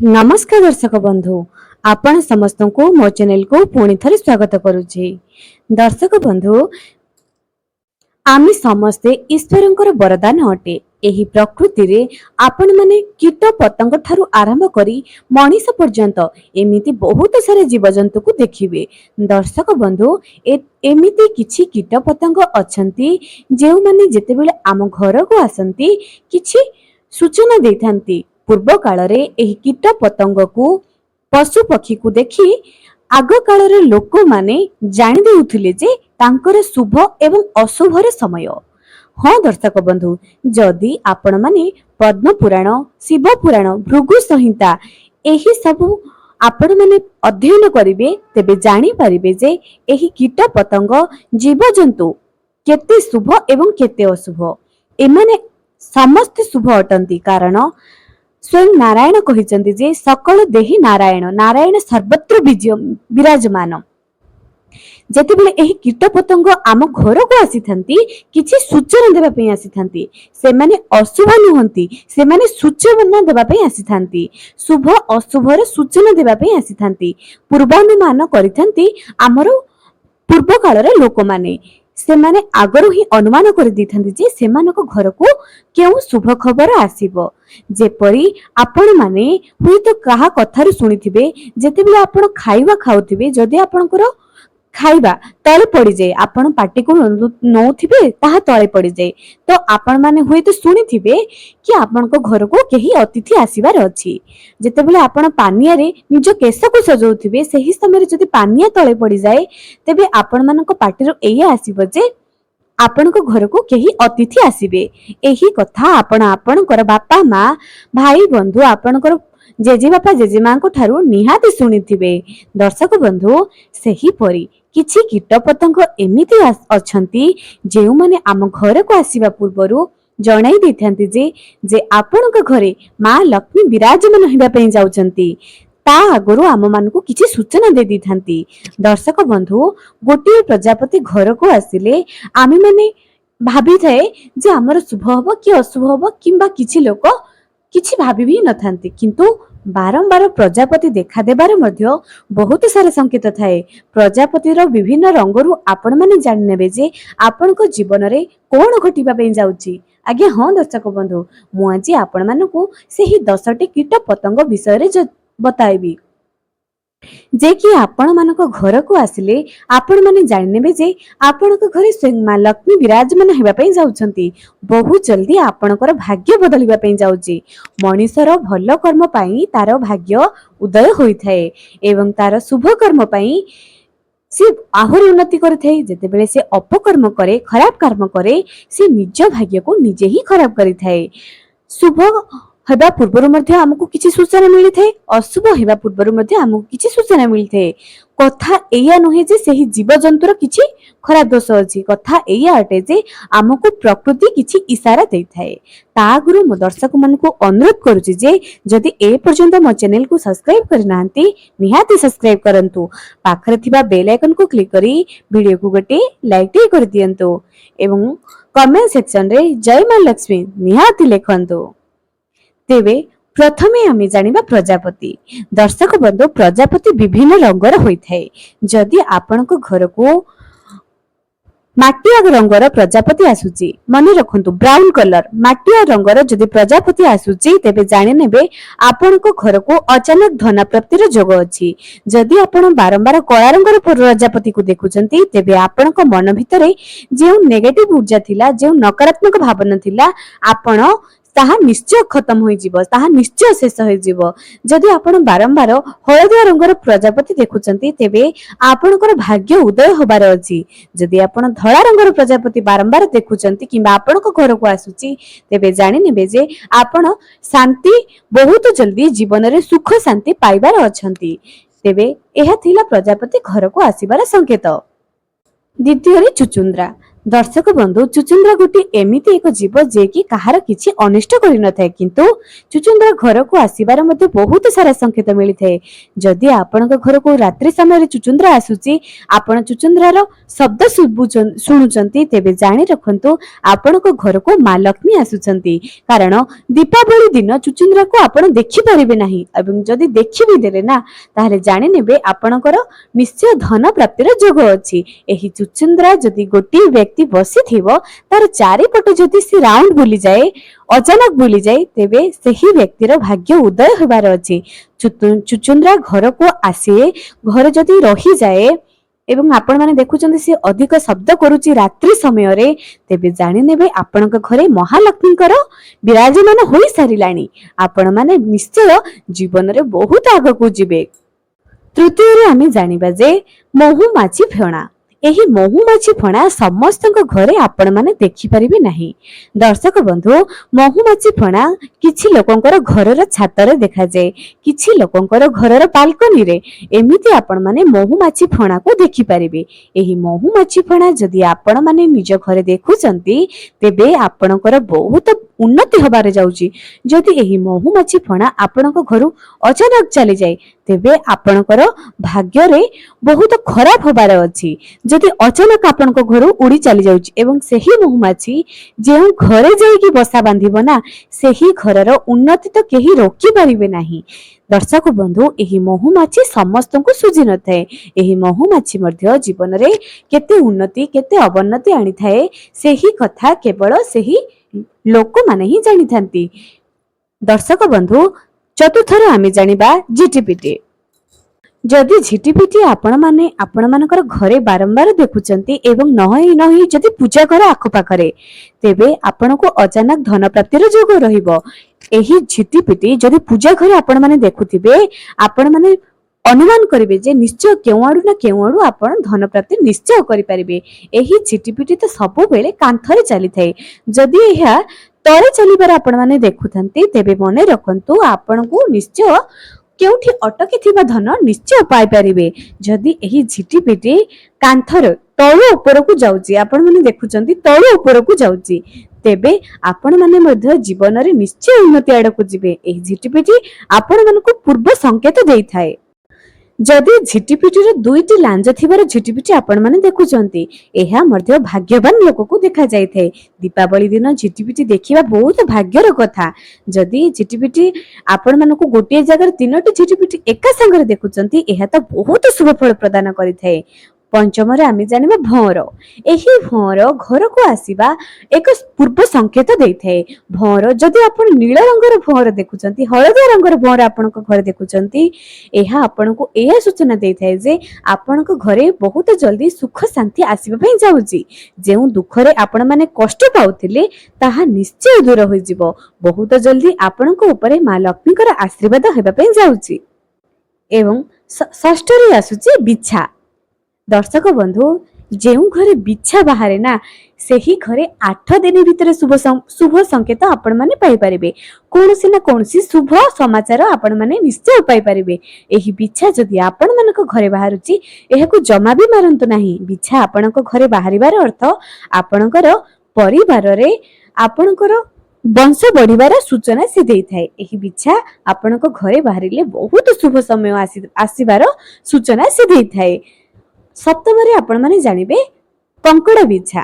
नमस्कार दर्शक बंधु आपण समस्त को मो चैनल को पुणी थरे स्वागत करुछि। दर्शक बंधु आमी समस्ते ईश्वरंकर वरदान अटे। एही प्रकृति रे आपण माने कीट पतंग ठारू आरंभ करी मनीष पर्यंत एमिति बहुत सारे जीवजंतु को देखिबे। दर्शक बंधु एमिति किछि कीट पतंग अछंती जेउ माने जेतेबेले आम घर को आसंती किछि सूचना देथांती। पूर्व काल रे एही कीट पतंग को पशु पक्षी को देखि आग काल रे लोक माने जानि देउथिले जे तांकर शुभ एवं अशुभ रे समय। हाँ दर्शक बंधु जदि आपण माने पद्म पुराण, शिव पुराण, भृगु संहिता एही सब आपण माने अध्ययन करिवे तेबे जानि पारिबे जे एही कीट पतंग जीव जंतु केते शुभ एवं केते अशुभ। एमाने समस्त शुभ अटंती कारण स्वयं नारायण कहिचंती जे सकल देहि नारायण, नारायण सर्वत्र विराजमान। जेतेबेले एही कीट पतंग आम घर को आसीथंती किछि सूचना देबा पई आसीथंती सेमाने अशुभ नुहंती, सेमाने सूचना देबा पई आसीथंती, शुभ अशुभ रे सूचना देबा पई आसीथंती, पूर्वानुमान करिथंती। आमर पूर्व काल रे लोक माने सेमाने आगरु ही अनुमान कर दिथंती जे सेमानक घर को केउ शुभ खबर आसीबो। जेपरी आपण माने हुई तो कहा कथारु सुनिथिबे जेतेबेले आपण खाइबा खाउथिबे जदि आपणकर खाइबा तळे पड़ी जाए आपण पाटी को नौथिबे ताहा तळे पड़ी जाए तो आपण माने हुई तो सुनिथिबे कि आपण को घर को केही अतिथि आसीबार अछि। जेतेबेले आपण पानिया रे निज केस को सजौथिबे सेही समय रे जदि पानिया तळे पड़ी जाए तेबे आपण मानक पाटी रो एया आसीबो जे आपण को घर को केही अतिथि आसीबे। एही कथा आपण आपणकर बापा माँ भाई बंधु आपणकर जेजे बापा जेजे माँ को ठारू निहाती सुनिथिबे। दर्शक बंधु सेही परी किछि कीट पतंग एमिति अछंती जेउ माने आम घर को आसीबा पूर्वरु जणाई देथांती जे आपणक घरे माँ लक्ष्मी विराजमान हेबा पई जाउचंती ता आगरु आम मान को किछि सूचना दे दिथांती। दर्शक बंधु गोटे प्रजापति घर को आसिले आमी माने भाबी थाए जे हमर शुभ हबो कि अशुभ हबो किंबा किछि लोक किछि भाबी भी नथांती किंतु बारंबार प्रजापति देखा देबार मध्य बहुत सारे संकेत थाए। प्रजापति रो विभिन्न रंगरु आपण माने जानि नेबे जे आपण को जीवन रे कोन घटिबा पई जाउची। आगे हाँ दर्शक बंधु मु आज आपण मानकु सेही 10टी कीट पतंग विषय रे बताइबी जे कि आपण मानक घर को आसिले आपण माने जानि नेबे जे आपण को घरे स्वयं मां लक्ष्मी विराजमान हेबा पई जाउछंती। बहुत जल्दी आपणकर भाग्य बदलिबा पई जाउची। मनीषर भल कर्म पई तार भाग्य उदय होई थाए एवं तार शुभ कर्म पई से आहुरी उन्नति करिथाए। जेतेबेले से अपकर्म करे खराब कर्म करे से निज भाग्य को निजे ही खराब करिथाए। शुभ हेबा पूर्वरु मध्ये हमकु किछि सूचना मिली थाए, अशुभ हेबा पूर्वरु मध्ये हमकु किछि सूचना मिली थाए। कथा एया नहे जे सेही जीव जंतुर किछि खराब दोष अछि, कथा एया अटे जे हमकु प्रकृति किछि इशारा देई थाए। ता गुरु मो दर्शक मानकु अनुरोध करूछि जे जदि ए पर्यंत मो चैनल को सब्सक्राइब करनांती निहाती सब्सक्राइब करंतु। पाखरे थिबा बेल आइकन को क्लिक करी वीडियो को गोटे लाइक टे कर दियंतु एवं कमेंट सेक्शन रे जय मां लक्ष्मी निहाती लिखंतु। तेबे प्रथमे आमे जानिबा प्रजापति। दर्शक बंधु प्रजापति विभिन्न रंगर होइथाए। जदि आपनक घर को माटिया रंगर प्रजापति आसुची मन रखंतु ब्राउन कलर माटिया रंगर जदि प्रजापति आसुची तेबे जानि नेबे आपनक घर को अचानक धन प्राप्तिर योग अछि। जदि आपण बारंबार कला रंगर प्रजापति को देखुचंती तेबे आपनक मन भितरे जे नेगेटिव ऊर्जा थिला जे नकारात्मक भावना थिला आपण ताहा निश्चय खत्म होई जीवो, ताहा निश्चय शेष होई जीवो। जदि आपण बारंबार हळदिया रंगर प्रजापति देखुचंती तेबे आपणकर भाग्य उदय होबार अछि। जदि आपण धळा रंगर प्रजापति बारंबार देखुचंती किंबा आपणक घर को आसुची तेबे जानि नेबे जे आपण शांति बहुत जल्दी जीवन रे सुख शांति पाइबार अछंती। तेबे एहा थिला प्रजापति घर को आसीबार संकेत। द्वितीय रे चुचुंद्रा। दर्शक बंधु चुचुंद्रा गोटे एमिति एक जीव जे कि कहार किछि अनिष्ट करि न थाए किंतु चुचुंद्रा घर को आसीबार मध्ये बहुत सारा संकेत मिली थाए। जदि आपनक घर को रात्रि समय रे चुचुंद्रा आसुची आपण चुचुंद्रार शब्द शुणुचंती तेबे जानि रखंतु आपनक घर को मां लक्ष्मी आसुचंती। कारण दीपावली दिन चुचुंद्रा को आपण देखि परिबे नाही एवं जदि देखि भी देले ना ताहले जानि नेबे आपनकर निश्चय धन प्राप्तिर जोग अछि। एही चुचुंद्रा जदि गोटी व्यक्ति बसी थिबो तार चारिपट जदि सी राउंड बुली जाए अचानक बुली जाए तेबे सही व्यक्तिर भाग्य उदय होबार अछि। चुचुंद्रा घर को आसे घर जदि रही जाए एवं आपण माने देखुचंदी से अधिक शब्द करूची रात्रि समय रे तेबे जानि नेबे आपनक घरे महालक्ष्मीकर विराजमान होई सारिलाणी। आपण माने निश्चय जीवन रे बहुत आगकू जिबे। तृतीय रे आमे जानिबा जे महुमाछी फेणा। एही महुमाछी फणा समस्त घरे आपण माने देखि परिबे नाही। दर्शक बंधु महुमाछी फणा किछि लोकंकर घरर छाତରେ देखा जाए किछि लोकंकर घरर बालकनी रे एमिति आपण माने महुमाछी फणा को देखि परिबे। एही महुमाछी फणा जदि आपण माने निज घरे देखुचंती तेबे आपणकर बहुत उन्नति हबारे जाउची। जदि एही महुमाछी फणा आपणक घरु अचानक चली जाए तेबे आपणकर भाग्य रे बहुत खराब हबार अछि। जदि अचानक आपनक घरु उड़ी चली जाउची एवं सही महुमाछी जे घरे जाइकी बसा बांधिबो ना सही घरर उन्नति तो केही रोकी परिबे नाही। दर्शक बंधु एही महुमाछी समस्त को सुझी न थाए। एही महुमाछी मध्य जीवन रे केते उन्नति केते अवन्नति आनी थाए सही कथा केवल सही लोक माने ही जानि थांती। दर्शक बंधु चतुर्थर आमे जानिबा जीटीपीटी। जदि झिटिपिटी आपण मानकर घरे बारंबार देखुचंती एवं नही नही जदि पूजा घर आखपाखरे तेबे आपण को अचानक धन प्राप्तिर जोग रहिबो। एही झिटिपिटी जदि पूजा घरे आपण माने देखुथिबे आपण माने अनुमान करिवे जे निश्चय केवाडू ना केवाडू आपण धन प्राप्ति निश्चय करि परिबे। एही झिटिपिटी तो सब बेले कांथरे चली थाए। जदि एहा तळे चलिबार आपण माने देखुथंती तेबे मने रखंतु आपण को निश्चय केउठी अटकी थिबा धन निश्चय पाई परिबे। जदि एही झिटिपिटी कांथर तळो ऊपर को जाउची आपण माने देखुचंती तळो ऊपर को जाउची तेबे आपण माने मध्य जीवन रे निश्चय उन्नति आडकू जिबे। एही झिटिपिटी आपण मानको पूर्व संकेत देई थाए। जदि झिटिपिटी रे दुईटी लांज थिबार झिटिपिटी आपण माने देखुचंती एहा मध्य भाग्यवान लोक को देखा जाय थाए। दीपावली दिन झिटिपिटी देखिबा बहुत भाग्यर कथा। जदि झिटिपिटी आपण मानको गोटे जगह तीनोटी झिटिपिटी एका संगे देखुचंती एहा तो बहुत शुभ फल प्रदान करि थाए। पंचम रे आमे जानिबा भौर। एही भौर घर को आसीबा एक पूर्व संकेत देई थाए। भौर जदि आपण नील रंगर भौर देखुचंती हळदिया रंगर भौर आपनक घर देखुचंती एहा आपनको एहा सूचना देई थाए जे आपनक घरे बहुत जल्दी सुख शांति आसीबा पई जाउची। जेउ दुख रे आपण माने कष्ट पाउथिले ताहा निश्चय दूर होई जिवो। बहुत जल्दी आपनक ऊपर मां लक्ष्मीकर आशीर्वाद हेबा पई जाउची। एवं षष्ठ रे आसुची बिछा। दर्शक बंधु जेउ घरे बिछा बाहरे ना सेही घरे 8 दिन भितर शुभ संकेत आपण माने पाई परिबे। कोनसी ना कोनसी शुभ समाचार आपण माने निश्चय पाई परिबे। एही बिछा जदि आपण मानक घरे बाहरुची एहाकू जमा भी मारंतु नाही। बिछा आपणक घरे बाहरिबार अर्थ आपणकर परिवार रे आपणकर वंश बढ़िबार सूचना से देई थाए। एही बिछा आपणक घरे बाहरिले बहुत शुभ समय आसीबार सूचना से देई थाए। सप्तम रे आपण माने जानिबे कंकड़ा बिछा।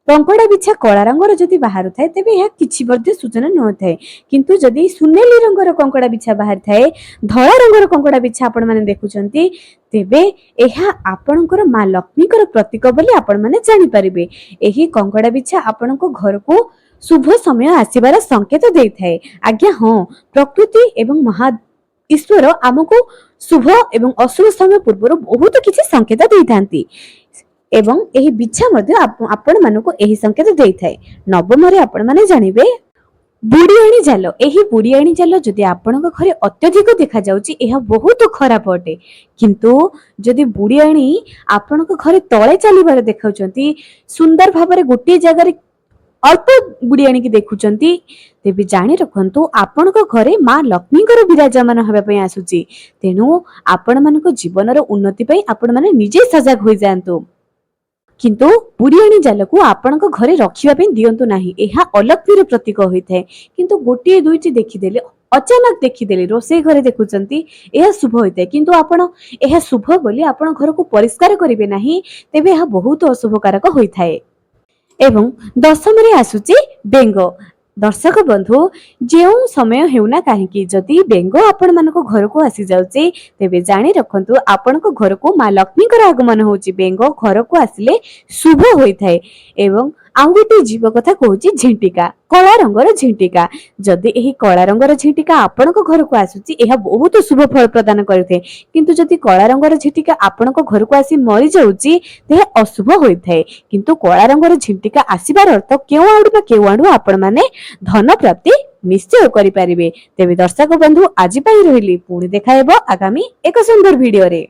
कंकड़ा बिछा कला रंगर जदि बाहर थाए तेबे यह किछि मध्ये सूचना न थाए किंतु जदि सुनेली रंगर कंकड़ा बिछा बाहर थाए धला रंगर कंकड़ा बिछा आपण माने देखुचंती तेबे एहा आपणकर मां लक्ष्मीकर प्रतीक बोली आपण माने जानि परिबे। एही कंकड़ा बिछा आपणको घर को शुभ समय आसीबार संकेत देई थाए। आज्ञा हां प्रकृति एवं महा ईश्वर आमको शुभ एवं अशुभ समय पूर्व बहुत किसी संकेत देई थांती एवं एही बिछा मध्ये आपण मानको एही संकेत देई थाए। नवम रे आपण माने जानिबे बुढ़ियाणी जाल। एही बुढ़ियाणी जाल जदि आपणक घरे अत्यधिक देखा जाउची एहा बहुत खराब अटे किंतु जदि बुढ़ियाणी आपणक घरे तळे चलीबार देखाउचंती सुंदर भाबरे गोटे जगह रे अल्प बुढ़ियाणी की देखुचंती तेबे जानि रखंतु आपणक घरे मां लक्ष्मीकर विराजमान हेबा पई आसुची। तेनु आपण मानक जीवनर उन्नति पई आपण माने निजे सजग होई जांतु। କିନ୍ତୁ ବୁଢିଆଣୀ ଜାଲକୁ ଆପଣଙ୍କ ଘରେ ରଖିବା ପାଇଁ ଦିଅନ୍ତୁ ନାହିଁ। ଏହା ଅଲକ୍ଷ୍ମୀର ପ୍ରତୀକ ହୋଇଥାଏ। କିନ୍ତୁ ଗୋଟିଏ ଦୁଇଟି ଦେଖିଦେଲେ, ଅଚାନକ ଦେଖିଦେଲେ, ରୋଷେଇ ଘରେ ଦେଖୁଛନ୍ତି, ଏହା ଶୁଭ ହୋଇଥାଏ। କିନ୍ତୁ ଆପଣ ଏହା ଶୁଭ ବୋଲି ଆପଣ ଘରକୁ ପରିଷ୍କାର କରିବେ ନାହିଁ, ତେବେ ଏହା ବହୁତ ଅଶୁଭକାରକ ହୋଇଥାଏ। ଏବଂ ଦଶମରେ ଆସୁଛି ବେଙ୍ଗ। ଦର୍ଶକ ବନ୍ଧୁ, ଯେଉଁ ସମୟ ହେଉନା କାହିଁକି ଯଦି ବେଙ୍ଗ ଆପଣମାନଙ୍କ ଘରକୁ ଆସି ଯାଉଛି, ତେବେ ଜାଣି ରଖନ୍ତୁ ଆପଣଙ୍କ ଘରକୁ ମା ଲକ୍ଷ୍ମୀଙ୍କର ଆଗମନ ହେଉଛି। ବେଙ୍ଗ ଘରକୁ ଆସିଲେ ଶୁଭ ହୋଇଥାଏ। ଏବଂ ଆଉ ଗୋଟେ ଜୀବ କଥା କହୁଛି, ଝିଣ୍ଟିକା, କଳା ରଙ୍ଗର ଝିଣ୍ଟିକା। ଯଦି ଏହି କଳା ରଙ୍ଗର ଝିଣ୍ଟିକା ଆପଣଙ୍କ ଘରକୁ ଆସୁଛି, ଏହା ବହୁତ ଶୁଭ ଫଳ ପ୍ରଦାନ କରିଥାଏ। କିନ୍ତୁ ଯଦି କଳା ରଙ୍ଗର ଝିଣ୍ଟିକା ଆପଣଙ୍କ ଘରକୁ ଆସି ମରିଯାଉଛି, ତେବେ ଅଶୁଭ ହୋଇଥାଏ। କିନ୍ତୁ କଳା ରଙ୍ଗର ଝିଣ୍ଟିକା ଆସିବାର ଅର୍ଥ କେଉଁ ଆଡୁ ନା କେଉଁ ଆଡୁ ଆପଣମାନେ ଧନ ପ୍ରାପ୍ତି ନିଶ୍ଚୟ କରିପାରିବେ। ତେବେ ଦର୍ଶକ ବନ୍ଧୁ, ଆଜି ପାଇଁ ରହିଲି। ପୁଣି ଦେଖା ହେବ ଆଗାମୀ ଏକ ସୁନ୍ଦର ଭିଡିଓରେ।